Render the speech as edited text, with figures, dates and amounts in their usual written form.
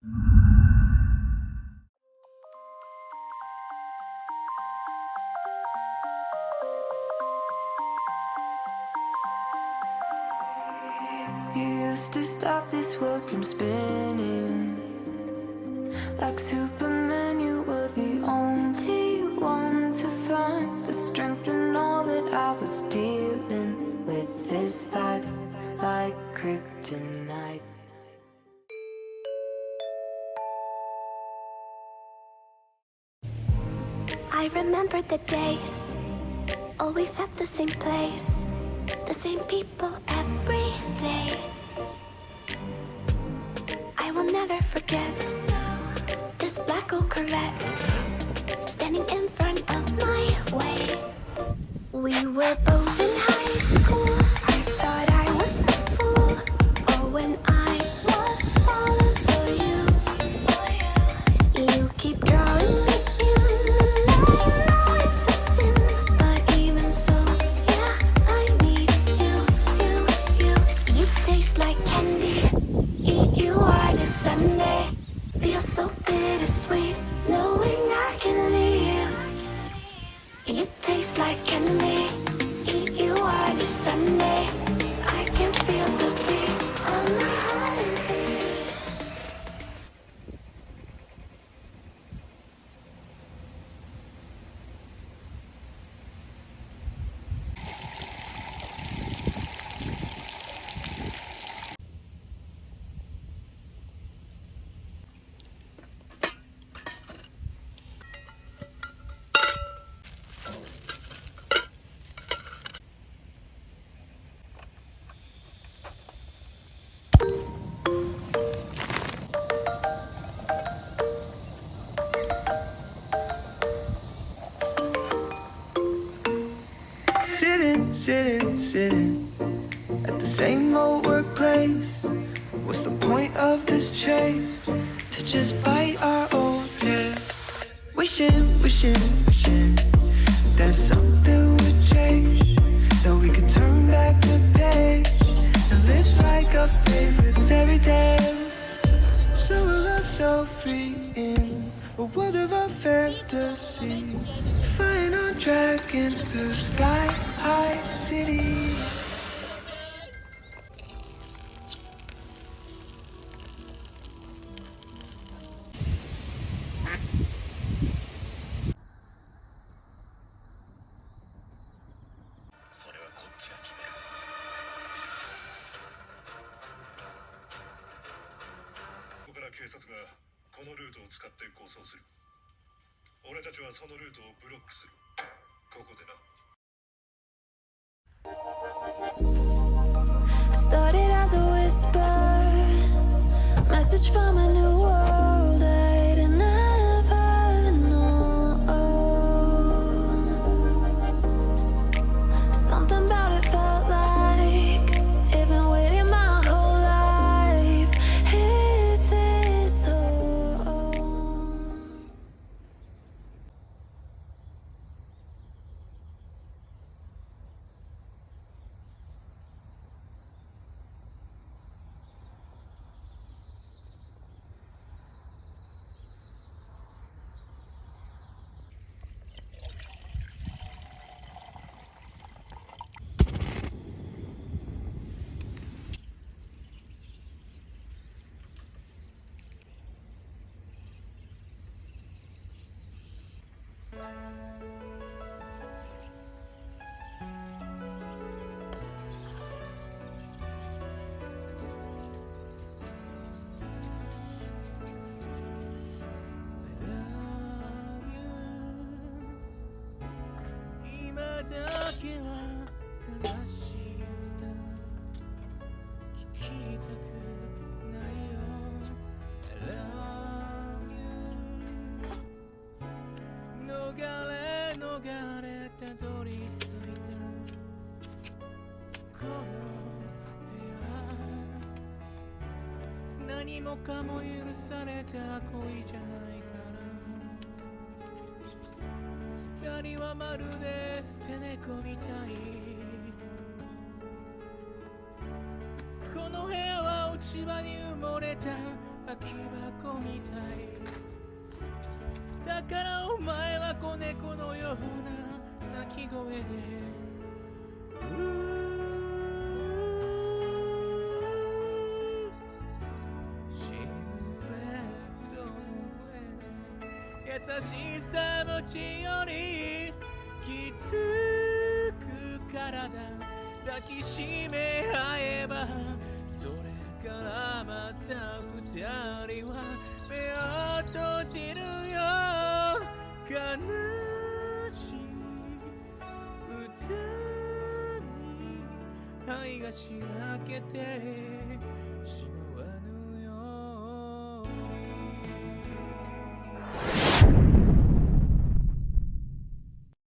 You used to stop this world from spinning. Like Superman, you were the only one to find the strength in all that I was dealing with. This life like kryptonite. I remember the days, always at the same place, the same people every day. I will never forget this black old Corvette standing in front of my way. We were both in high school. I thought I was a fool. Oh, when I was falling for you. You keep drawing me in, and I know it's a sin. But even so, yeah, I need you. You taste like candy. Eat you on a Sunday. Feel so bittersweet, knowing I can leave. You taste like candy. Eat you on a Sunday. I can feel the beat on my heart and beats. Sitting at the same old workplace. What's the point of this chase? To just bite our old tail. Wishing that something would change, that we could turn back the page and live like our favorite fairy tales. So a love so freeing, a world of our fantasy, flying on dragons through sky high city. Started as a whisper, message from a new world I'd never known. Something about it felt like it'd been waiting my whole life. Is this home?何もかも許された恋じゃないから二人はまるで捨て猫みたいこの部屋は落ち葉に埋もれた空き箱声でシムベッドの上で優しさ持ちよりきつく体抱きしめ合えばそれからまた二人は目を閉じるよ悲しい歌に愛がしらけてしまう